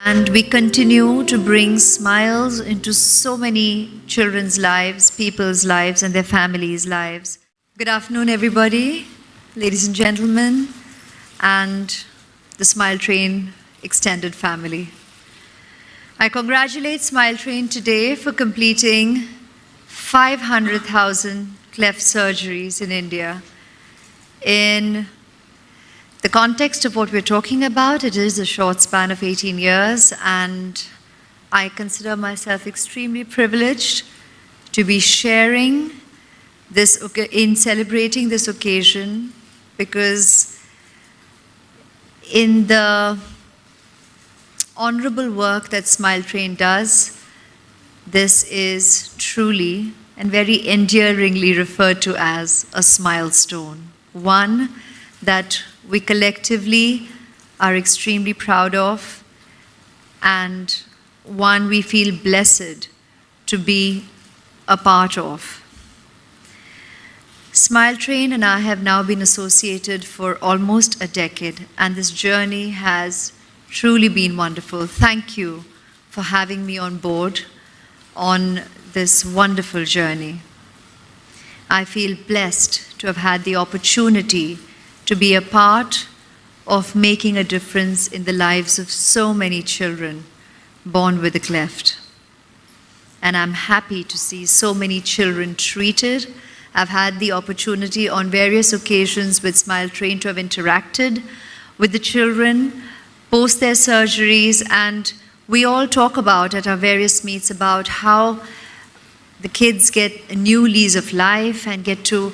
And we continue to bring smiles into so many children's lives, people's lives, and their families' lives. Good afternoon, everybody, ladies and gentlemen, and the Smile Train extended family. I congratulate Smile Train today for completing 500,000 cleft surgeries in India. In the context of what we're talking about, it is a short span of 18 years, and I consider myself extremely privileged to be sharing this, in celebrating this occasion, because in the honorable work that Smile Train does, this is truly and very endearingly referred to as a smilestone, one that we collectively are extremely proud of, and one we feel blessed to be a part of. Smile Train and I have now been associated for almost a decade, and this journey has truly been wonderful. Thank you for having me on board on this wonderful journey. I feel blessed to have had the opportunity to be a part of making a difference in the lives of so many children born with a cleft. And I'm happy to see so many children treated. I've had the opportunity on various occasions with Smile Train to have interacted with the children post their surgeries, and we all talk about at our various meets about how the kids get a new lease of life and get to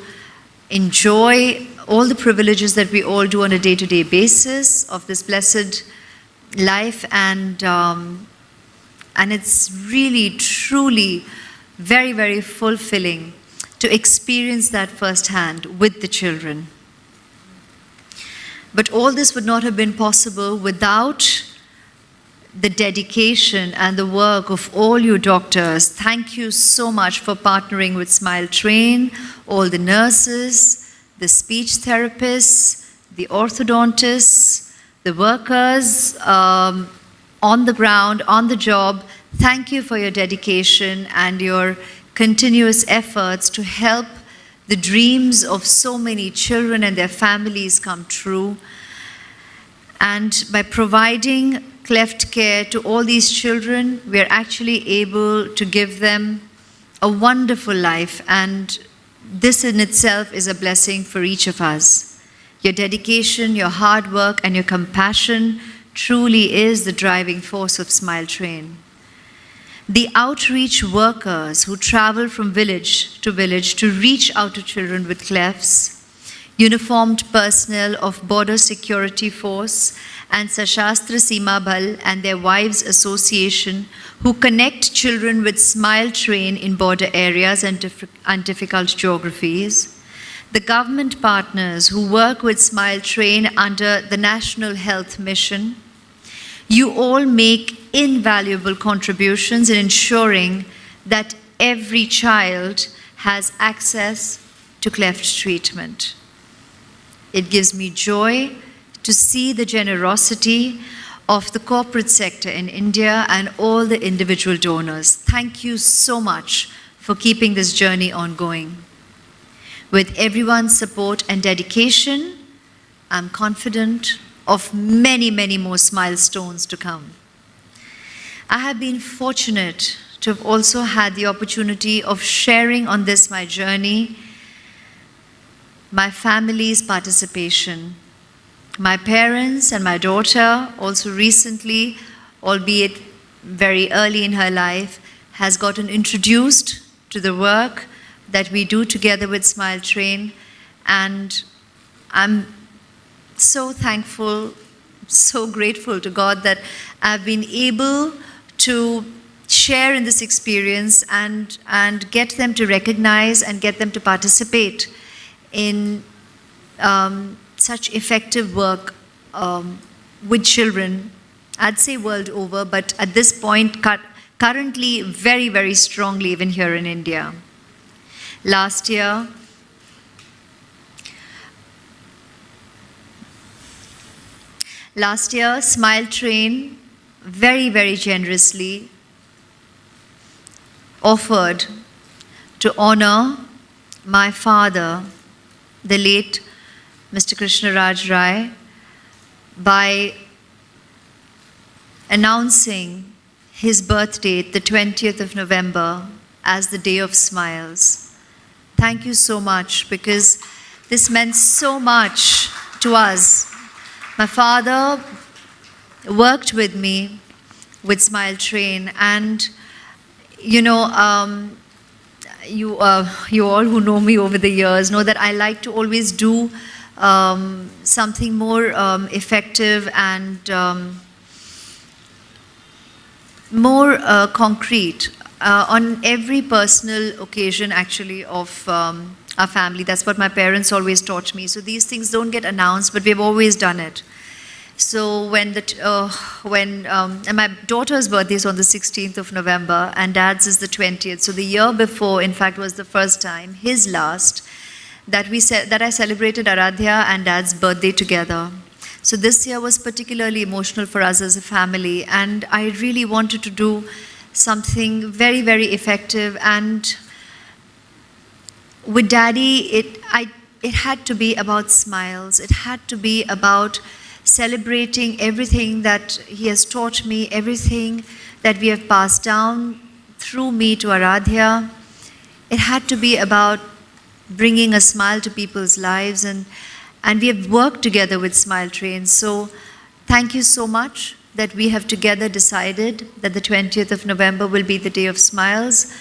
enjoy all the privileges that we all do on a day-to-day basis of this blessed life, and it's really, truly very, very fulfilling to experience that firsthand with the children. But all this would not have been possible without the dedication and the work of all you doctors. Thank you so much for partnering with Smile Train, all the nurses, the speech therapists, the orthodontists, the workers on the ground, on the job. Thank you for your dedication and your continuous efforts to help the dreams of so many children and their families come true. And by providing cleft care to all these children, we are actually able to give them a wonderful life, and this in itself is a blessing for each of us. Your dedication, your hard work, and your compassion truly is the driving force of Smile Train. The outreach workers who travel from village to reach out to children with clefts, uniformed personnel of Border Security Force and Sashastra Seema Bal and their wives association who connect children with Smile Train in border areas and difficult geographies, the government partners who work with Smile Train under the National Health Mission, you all make invaluable contributions in ensuring that every child has access to cleft treatment. It gives me joy to see the generosity of the corporate sector in India and all the individual donors. Thank you so much for keeping this journey ongoing. With everyone's support and dedication, I'm confident of many, many more milestones to come. I have been fortunate to have also had the opportunity of sharing on this, my journey, my family's participation. My parents and my daughter also recently, albeit very early in her life, has gotten introduced to the work that we do together with Smile Train, and I'm so thankful, so grateful to God that I've been able to share in this experience and get them to recognize and get them to participate in such effective work with children, I'd say world over, but at this point currently very, very strongly even here in India. Last year, Smile Train very, very generously offered to honor my father, the late Mr. Krishna Raj Rai, by announcing his birth date, the 20th of November, as the Day of Smiles. Thank you so much, because this meant so much to us. My father worked with me with Smile Train, and you all who know me over the years know that I like to always do something more effective and more concrete on every personal occasion, actually, of our family. That's what my parents always taught me. So these things don't get announced, but we've always done it. So and my daughter's birthday is on the 16th of November, and Dad's is the 20th. So the year before, in fact, was the first time, his last, that I celebrated Aradhya and Dad's birthday together. So this year was particularly emotional for us as a family, and I really wanted to do something very, very effective. And with Daddy, it had to be about smiles. It had to be about celebrating everything that he has taught me, everything that we have passed down through me to Aradhya. It had to be about bringing a smile to people's lives, and we have worked together with Smile Train. So thank you so much that we have together decided that the 20th of November will be the Day of Smiles,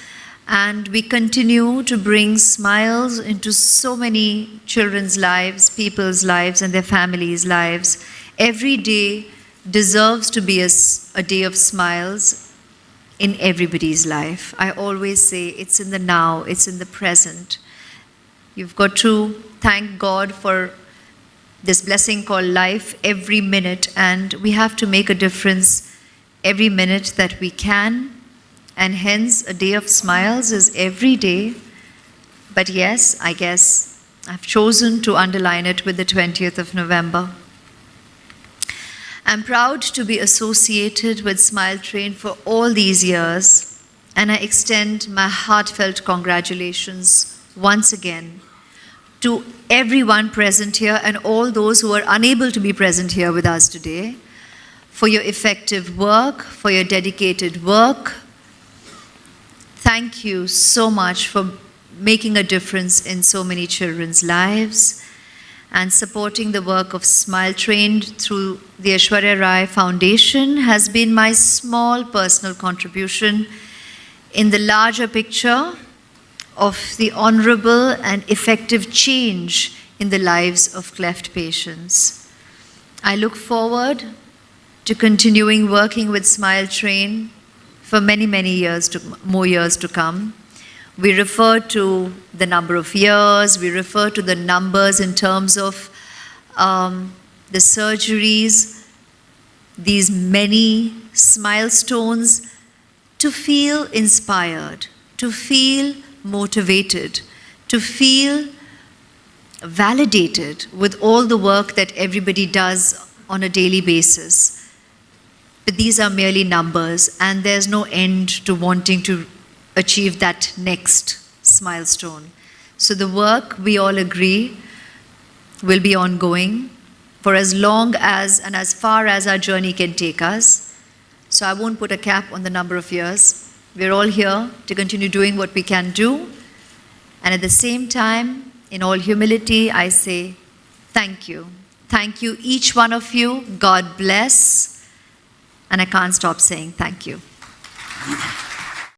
and we continue to bring smiles into so many children's lives, people's lives, and their families' lives. Every day deserves to be a day of smiles in everybody's life. I always say it's in the now, it's in the present. You've got to thank God for this blessing called life every minute, and we have to make a difference every minute that we can, and hence a day of smiles is every day. But yes, I guess I've chosen to underline it with the 20th of November. I'm proud to be associated with Smile Train for all these years, and I extend my heartfelt congratulations once again to everyone present here and all those who are unable to be present here with us today, for your effective work, for your dedicated work. Thank you so much for making a difference in so many children's lives and supporting the work of Smile Train through the Aishwarya Rai Foundation has been my small personal contribution in the larger picture of the honorable and effective change in the lives of cleft patients. I look forward to continuing working with Smile Train for many, many more years to come. We refer to the number of years, we refer to the numbers in terms of the surgeries, these many milestones, to feel inspired, to feel motivated, to feel validated with all the work that everybody does on a daily basis. But these are merely numbers, and there's no end to wanting to achieve that next milestone. So the work, we all agree, will be ongoing for as long as and as far as our journey can take us. So I won't put a cap on the number of years. We're all here to continue doing what we can do. And at the same time, in all humility, I say thank you. Thank you, each one of you. God bless. And I can't stop saying thank you.